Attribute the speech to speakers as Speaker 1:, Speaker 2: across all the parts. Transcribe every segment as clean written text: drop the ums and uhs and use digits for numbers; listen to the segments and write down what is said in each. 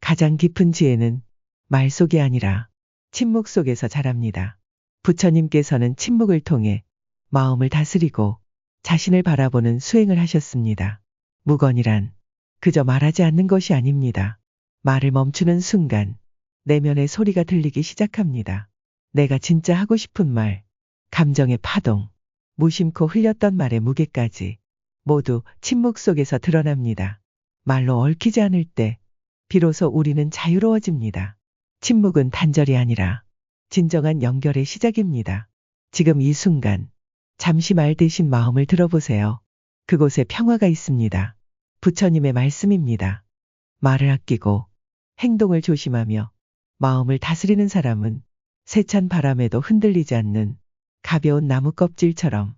Speaker 1: 가장 깊은 지혜는 말 속이 아니라 침묵 속에서 자랍니다. 부처님께서는 침묵을 통해 마음을 다스리고 자신을 바라보는 수행을 하셨습니다. 묵언이란 그저 말하지 않는 것이 아닙니다. 말을 멈추는 순간 내면의 소리가 들리기 시작합니다. 내가 진짜 하고 싶은 말, 감정의 파동, 무심코 흘렸던 말의 무게까지 모두 침묵 속에서 드러납니다. 말로 얽히지 않을 때 비로소 우리는 자유로워집니다. 침묵은 단절이 아니라 진정한 연결의 시작입니다. 지금 이 순간 잠시 말 대신 마음을 들어보세요. 그곳에 평화가 있습니다. 부처님의 말씀입니다. 말을 아끼고 행동을 조심하며 마음을 다스리는 사람은 세찬 바람에도 흔들리지 않는 가벼운 나무 껍질처럼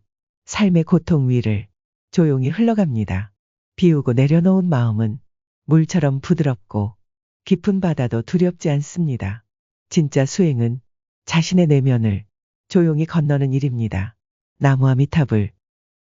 Speaker 1: 삶의 고통 위를 조용히 흘러갑니다. 비우고 내려놓은 마음은 물처럼 부드럽고 깊은 바다도 두렵지 않습니다. 진짜 수행은 자신의 내면을 조용히 건너는 일입니다. 나무아미타불.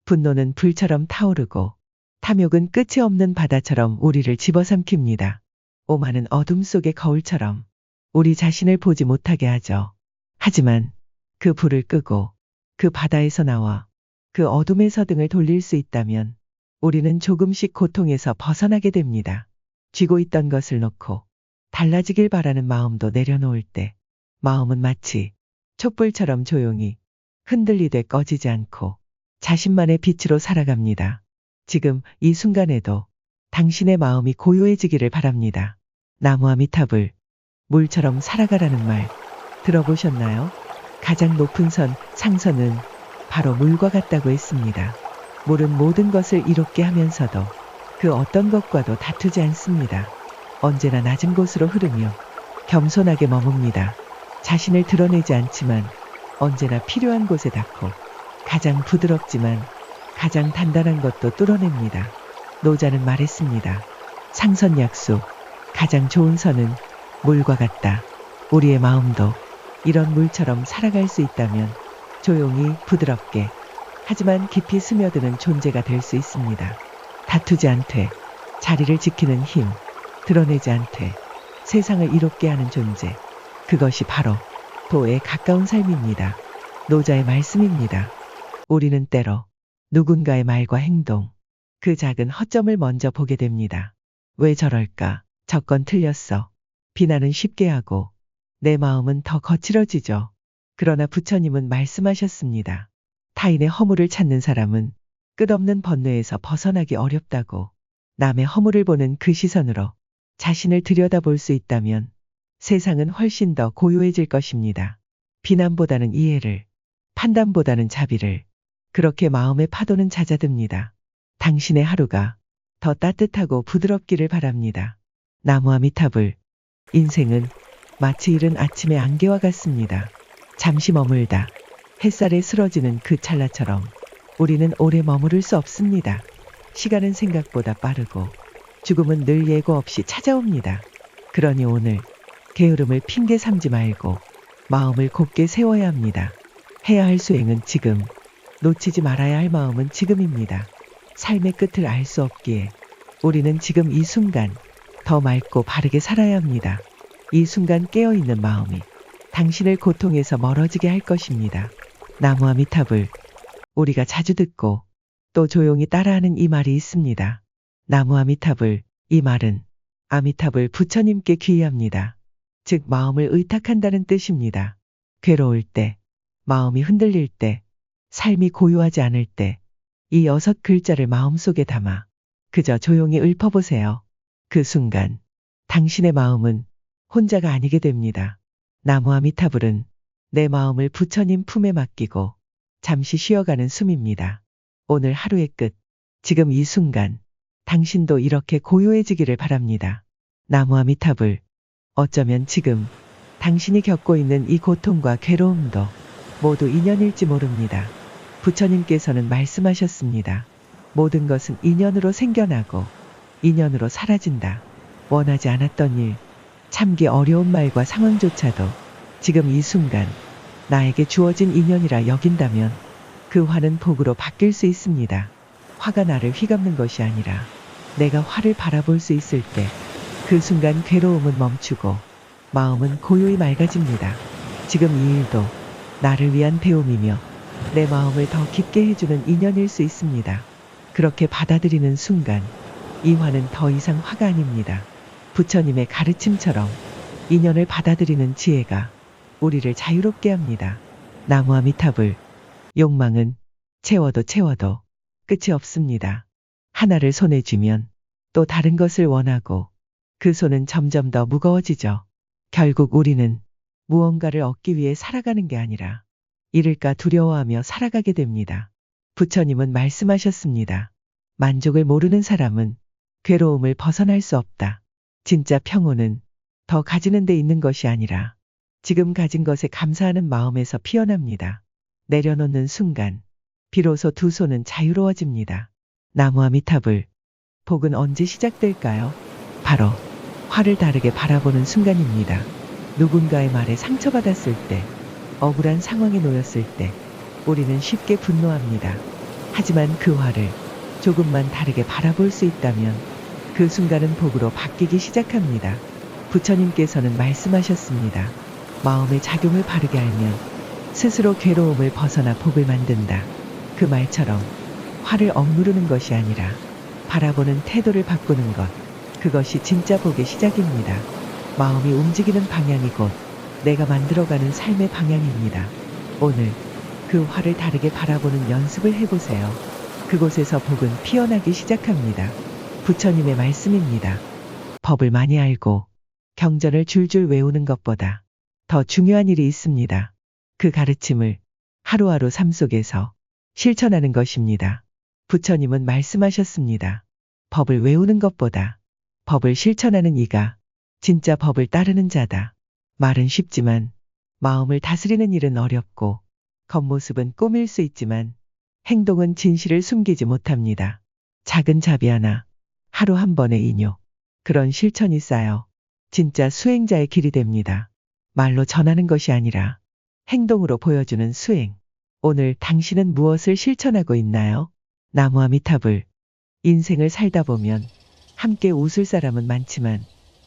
Speaker 1: 분노는 불처럼 타오르고 탐욕은 끝이 없는 바다처럼 우리를 집어삼킵니다. 오만은 어둠 속의 거울처럼 우리 자신을 보지 못하게 하죠. 하지만 그 불을 끄고 그 바다에서 나와 그 어둠에서 등을 돌릴 수 있다면 우리는 조금씩 고통에서 벗어나게 됩니다. 쥐고 있던 것을 놓고 달라지길 바라는 마음도 내려놓을 때 마음은 마치 촛불처럼 조용히 흔들리되 꺼지지 않고 자신만의 빛으로 살아갑니다. 지금 이 순간에도 당신의 마음이 고요해지기를 바랍니다. 나무아미타불. 물처럼 살아가라는 말 들어보셨나요? 가장 높은 선, 상선은 바로 물과 같다고 했습니다. 물은 모든 것을 이롭게 하면서도 그 어떤 것과도 다투지 않습니다. 언제나 낮은 곳으로 흐르며 겸손하게 머뭅니다. 자신을 드러내지 않지만 언제나 필요한 곳에 닿고 가장 부드럽지만 가장 단단한 것도 뚫어냅니다. 노자는 말했습니다. 상선약수. 가장 좋은 선은 물과 같다. 우리의 마음도 이런 물처럼 살아갈 수 있다면 조용히 부드럽게 하지만 깊이 스며드는 존재가 될 수 있습니다. 다투지 않되 자리를 지키는 힘, 드러내지 않되 세상을 이롭게 하는 존재. 그것이 바로 도에 가까운 삶입니다. 노자의 말씀입니다. 우리는 때로 누군가의 말과 행동, 그 작은 허점을 먼저 보게 됩니다. 왜 저럴까? 저건 틀렸어. 비난은 쉽게 하고 내 마음은 더 거칠어지죠. 그러나 부처님은 말씀하셨습니다. 타인의 허물을 찾는 사람은 끝없는 번뇌에서 벗어나기 어렵다고. 남의 허물을 보는 그 시선으로 자신을 들여다볼 수 있다면 세상은 훨씬 더 고요해질 것입니다. 비난보다는 이해를, 판단보다는 자비를. 그렇게 마음의 파도는 잦아듭니다. 당신의 하루가 더 따뜻하고 부드럽기를 바랍니다. 나무아미타불. 인생은 마치 이른 아침의 안개와 같습니다. 잠시 머물다 햇살에 쓰러지는 그 찰나처럼 우리는 오래 머무를 수 없습니다. 시간은 생각보다 빠르고 죽음은 늘 예고 없이 찾아옵니다. 그러니 오늘 게으름을 핑계 삼지 말고 마음을 곧게 세워야 합니다. 해야 할 수행은 지금, 놓치지 말아야 할 마음은 지금입니다. 삶의 끝을 알 수 없기에 우리는 지금 이 순간 더 맑고 바르게 살아야 합니다. 이 순간 깨어있는 마음이 당신을 고통에서 멀어지게 할 것입니다. 나무아미타불. 우리가 자주 듣고 또 조용히 따라하는 이 말이 있습니다. 나무아미타불. 이 말은 아미타불 부처님께 귀의합니다. 즉 마음을 의탁한다는 뜻입니다. 괴로울 때, 마음이 흔들릴 때, 삶이 고요하지 않을 때 이 6글자를 마음속에 담아 그저 조용히 읊어보세요. 그 순간 당신의 마음은 혼자가 아니게 됩니다. 나무아미타불은 내 마음을 부처님 품에 맡기고 잠시 쉬어가는 숨입니다. 오늘 하루의 끝, 지금 이 순간 당신도 이렇게 고요해지기를 바랍니다. 나무아미타불. 어쩌면 지금 당신이 겪고 있는 이 고통과 괴로움도 모두 인연일지 모릅니다. 부처님께서는 말씀하셨습니다. 모든 것은 인연으로 생겨나고 인연으로 사라진다. 원하지 않았던 일, 참기 어려운 말과 상황조차도 지금 이 순간 나에게 주어진 인연이라 여긴다면 그 화는 복으로 바뀔 수 있습니다. 화가 나를 휘감는 것이 아니라 내가 화를 바라볼 수 있을 때 그 순간 괴로움은 멈추고 마음은 고요히 맑아집니다. 지금 이 일도 나를 위한 배움이며 내 마음을 더 깊게 해주는 인연일 수 있습니다. 그렇게 받아들이는 순간 이 화는 더 이상 화가 아닙니다. 부처님의 가르침처럼 인연을 받아들이는 지혜가 우리를 자유롭게 합니다. 나무아미타불. 욕망은 채워도 채워도 끝이 없습니다. 하나를 손에 쥐면 또 다른 것을 원하고 그 손은 점점 더 무거워지죠. 결국 우리는 무언가를 얻기 위해 살아가는 게 아니라 잃을까 두려워하며 살아가게 됩니다. 부처님은 말씀하셨습니다. 만족을 모르는 사람은 괴로움을 벗어날 수 없다. 진짜 평온은 더 가지는 데 있는 것이 아니라 지금 가진 것에 감사하는 마음에서 피어납니다. 내려놓는 순간 비로소 두 손은 자유로워집니다. 나무아미타불. 복은 언제 시작될까요? 바로 화를 다르게 바라보는 순간입니다. 누군가의 말에 상처받았을 때, 억울한 상황에 놓였을 때 우리는 쉽게 분노합니다. 하지만 그 화를 조금만 다르게 바라볼 수 있다면 그 순간은 복으로 바뀌기 시작합니다. 부처님께서는 말씀하셨습니다. 마음의 작용을 바르게 알면 스스로 괴로움을 벗어나 복을 만든다. 그 말처럼 화를 억누르는 것이 아니라 바라보는 태도를 바꾸는 것, 그것이 진짜 복의 시작입니다. 마음이 움직이는 방향이 곧 내가 만들어가는 삶의 방향입니다. 오늘 그 화를 다르게 바라보는 연습을 해보세요. 그곳에서 복은 피어나기 시작합니다. 부처님의 말씀입니다. 법을 많이 알고 경전을 줄줄 외우는 것보다 더 중요한 일이 있습니다. 그 가르침을 하루하루 삶 속에서 실천하는 것입니다. 부처님은 말씀하셨습니다. 법을 외우는 것보다 법을 실천하는 이가 진짜 법을 따르는 자다. 말은 쉽지만 마음을 다스리는 일은 어렵고 겉모습은 꾸밀 수 있지만 행동은 진실을 숨기지 못합니다. 작은 자비 하나, 하루 한 번의 인요, 그런 실천이 쌓여 진짜 수행자의 길이 됩니다. 말로 전하는 것이 아니라 행동으로 보여주는 수행. 오늘 당신은 무엇을 실천하고 있나요? 나무아미타불. 인생을 살다 보면 함께 웃을 사람은 많지만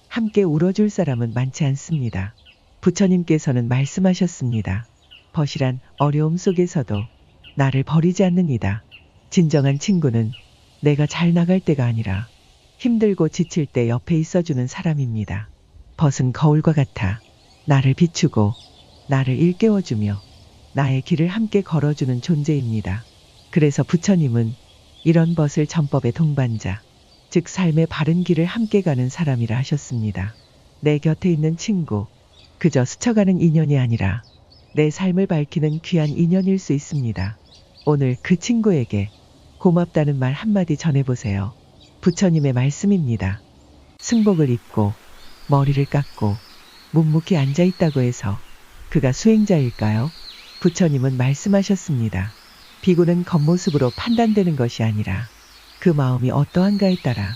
Speaker 1: 함께 울어줄 사람은 많지 않습니다. 부처님께서는 말씀하셨습니다. 벗이란 어려움 속에서도 나를 버리지 않는 이다. 진정한 친구는 내가 잘 나갈 때가 아니라 힘들고 지칠 때 옆에 있어주는 사람입니다. 벗은 거울과 같아 나를 비추고 나를 일깨워주며 나의 길을 함께 걸어주는 존재입니다. 그래서 부처님은 이런 벗을 전법의 동반자, 즉 삶의 바른 길을 함께 가는 사람이라 하셨습니다. 내 곁에 있는 친구, 그저 스쳐가는 인연이 아니라 내 삶을 밝히는 귀한 인연일 수 있습니다. 오늘 그 친구에게 고맙다는 말 한마디 전해보세요. 부처님의 말씀입니다. 승복을 입고 머리를 깎고 묵묵히 앉아있다고 해서 그가 수행자일까요? 부처님은 말씀하셨습니다. 비구는 겉모습으로 판단되는 것이 아니라 그 마음이 어떠한가에 따라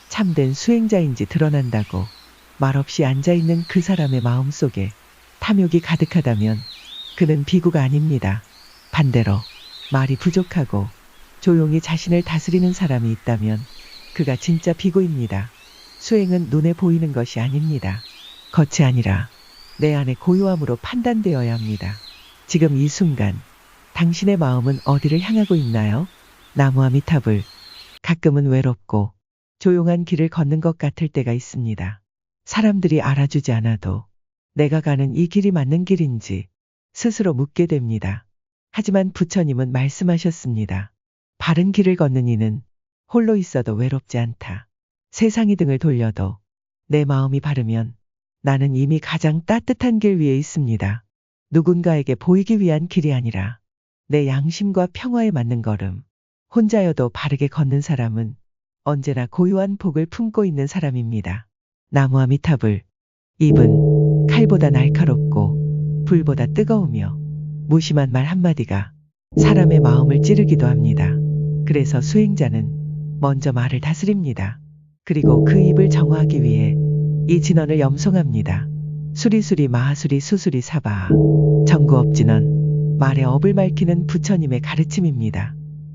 Speaker 1: 참된 수행자인지 드러난다고. 말없이 앉아있는 그 사람의 마음 속에 탐욕이 가득하다면 그는 비구가 아닙니다. 반대로 말이 부족하고 조용히 자신을 다스리는 사람이 있다면 그가 진짜 비구입니다. 수행은 눈에 보이는 것이 아닙니다. 겉이 아니라 내 안의 고요함으로 판단되어야 합니다. 지금 이 순간 당신의 마음은 어디를 향하고 있나요? 나무아미타불. 가끔은 외롭고 조용한 길을 걷는 것 같을 때가 있습니다. 사람들이 알아주지 않아도 내가 가는 이 길이 맞는 길인지 스스로 묻게 됩니다. 하지만 부처님은 말씀하셨습니다. 바른 길을 걷는 이는 홀로 있어도 외롭지 않다. 세상이 등을 돌려도 내 마음이 바르면 나는 이미 가장 따뜻한 길 위에 있습니다. 누군가에게 보이기 위한 길이 아니라 내 양심과 평화에 맞는 걸음. 혼자여도 바르게 걷는 사람은 언제나 고요한 복을 품고 있는 사람입니다. 나무아미타불. 입은 칼보다 날카롭고 불보다 뜨거우며 무심한 말 한마디가 사람의 마음을 찌르기도 합니다. 그래서 수행자는 먼저 말을 다스립니다. 그리고 그 입을 정화하기 위해 이 진언을 염송합니다. 수리수리 마하수리 수수리 사바하. 정구업진언. 말의 업을 밝히는 부처님의 가르침입니다.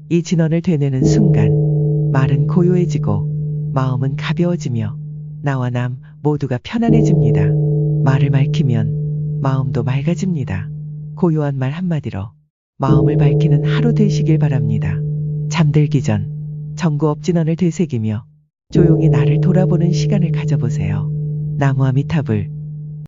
Speaker 1: 이 진언을 되뇌는 순간 말은 고요해지고 마음은 가벼워지며 나와 남 모두가 편안해집니다. 말을 밝히면 마음도 맑아집니다. 고요한 말 한마디로 마음을 밝히는 하루 되시길 바랍니다. 잠들기 전 전구업진원을 되새기며 조용히 나를 돌아보는 시간을 가져보세요. 나무아미탑을